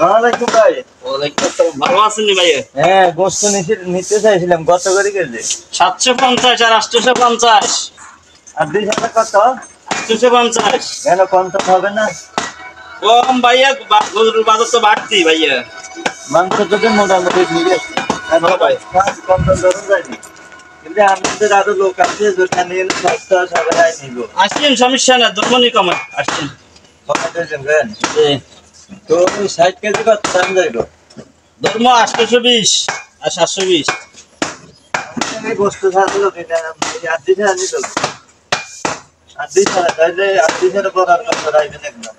ওয়ালাইকুম ভাই। ওয়ালাইকুম আসসালাম। ভালো আছেন নি ভাই? হ্যাঁ, গোশত নিতে চাইছিলাম। কত করে কেজি? 750 আর 850। আর 2000 কত? 850। কেন কম তো হবে না? কম ভাইয়া, গরুর বাজার তো বাড়তি ভাইয়া। মাংস তো মোটামুটি ঠিক আছে। ভাই কম দাম ধরুন যায়নি। কিন্তু আমাদের আরো লোক আছে যেখানে সস্তা সবাই নিব। আসেন, সমস্যা না, দরমনি কমায় আসেন। কমাতে যাবেন? তো 60 কেজি কত দাম যাইব? ধর্ম 820 আর 720। এই গোস্ত ছাড়লো কিনা আদি ছাড়নি তো। আদি ছাড়া তাইলে আদি ছাড়া বড় কত রাইবেন একদম?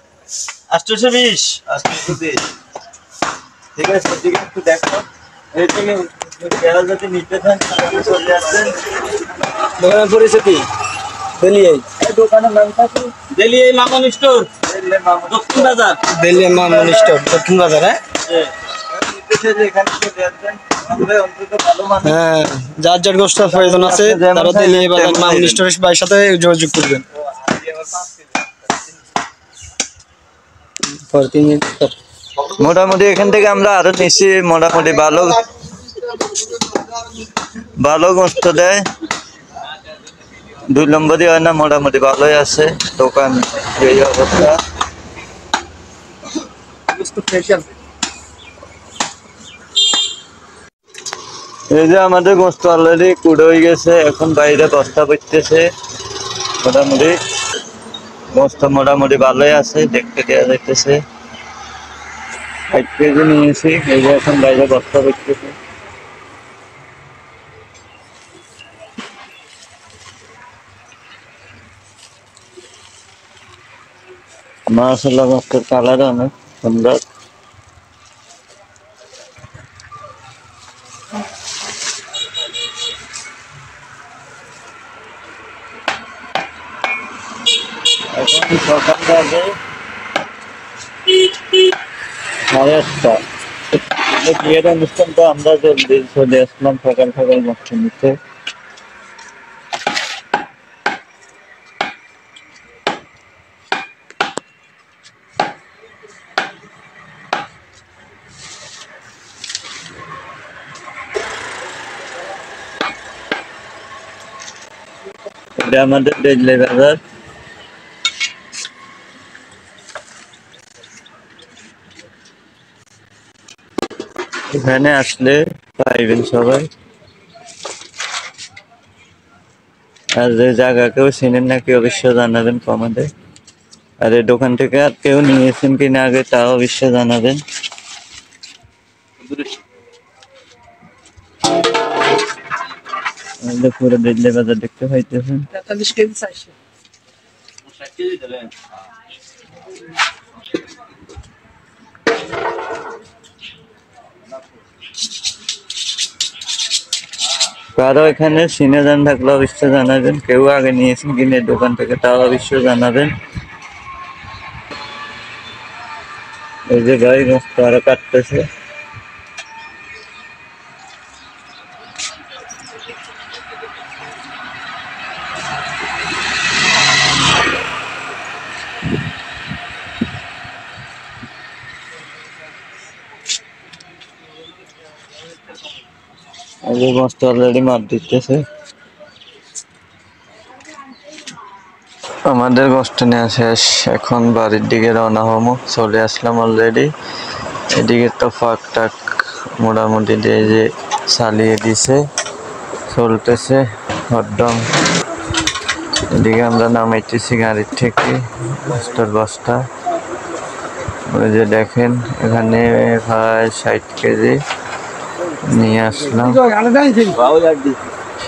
820। 820। ঠিক আছে, ঠিক আছে, দেখো। এই থেকে কেউ যদি নিতে চান তাহলে চলে আসবেন। দোকানের পরিচিতি দেলিয়াই। এই দোকানের নামটা কি? দেলিয়াই মামুন স্টোর। দেলিয়াই মামুন দক্ষিণ বাজার। দেলিয়াই মামুন স্টোর দক্ষিণ বাজার। হ্যাঁ, হ্যাঁ, যার যার গোষ্ঠীর প্রয়োজন আছে তারা দেলিয়াই বাজার মামুন স্টোরের ভাইয়ের সাথে যোগাযোগ করবেন। মোটামুটি এখান থেকে আমরা আরো নিচ্ছি, মোটামুটি ভালো গোস্ত দেয়। 2 নম্বরই হয় না, মোটামুটি ভালোই আছে দোকান। এই অবস্থা। এই যে আমাদের গোস্ত অলরেডি কুড়ে হয়ে গেছে, এখন বাইরে বস্তা করতেছে। মোটামুটি গোস্ত মোটামুটি ভালোই আছে, দেখতে দেওয়া যাইতেছে। 1 কেজি নিয়েছি, এই যে এখন বাইরে বস্তা করতেছে। মাশাআল্লাহ, গোস্তের কালার অনেক সুন্দর। এখন সকাল বাজে 8:30। বিয়ের অনুষ্ঠান তো আমরা জলদি চলে আসলাম সকাল সকাল গোস্ত নিতে। এটা আমাদের দেলিয়াই বাজার। এখানে আসলে পাইবেন সবাই। আর যে জায়গা কেউ চিনেন নাকি অবশ্যই জানাবেন কমেন্টে। আর এই দোকান থেকে আর কেউ নিয়েছেন কিনা আগে তাও অবশ্যই জানাবেন। পুরো দেলিয়াই বাজার দেখতে পাইতেছেন। 43 কেজি চাইছে। 60 কেজি দেবেন। কারো এখানে চিনে জান থাকলে অবশ্যই জানাবেন। কেউ আগে নিয়েছেন কিনে দোকান থেকে তাও অবশ্যই জানাবেন। এই যে ভাই গোস্ত আরো কাটতেছে। এই যে গোস্ত অলরেডি মাপ দিতেছে। আমাদের গোস্ত নেওয়া শেষ, এখন বাড়ির দিকে রওনা হবো। চলে আসলাম অলরেডি। এদিকে তো ফাঁক টাক মোটামুটি দিয়ে যে চালিয়ে দিছে, চলতেছে হরদম। এদিকে আমরা নামাইতেছি গাড়ির থেকে গোস্তের বস্তা। ওই যে দেখেন এখানে প্রায় 60 কেজি নিয়ে আসলাম।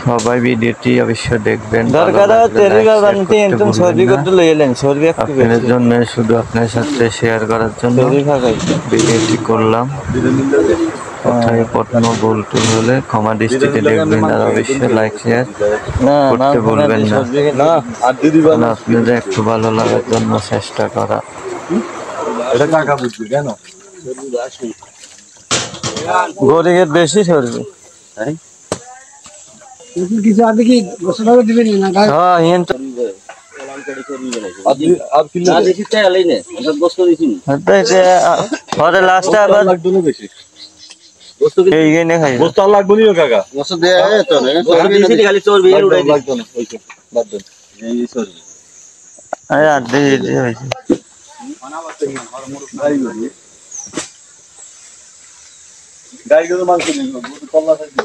সবাই ভিডিওটি অবশ্যই দেখবেন। আপনাদের জন্য শুধু আপনার সাথে শেয়ার করার জন্য ভিডিওটি করলাম। কোথায় প্রথম ভুল টুল হলে ক্ষমা দৃষ্টিতে দেখবেন। আর অবশ্যই লাইক শেয়ার করতে বলবেন না। আপনাদের একটু ভালো লাগার জন্য চেষ্টা করা। গরিবের বেশি সরবে। কিছু আর দেখি গোসল দিবেন না। গাইগুলো মাংস নিয়ে কল্লা থাকে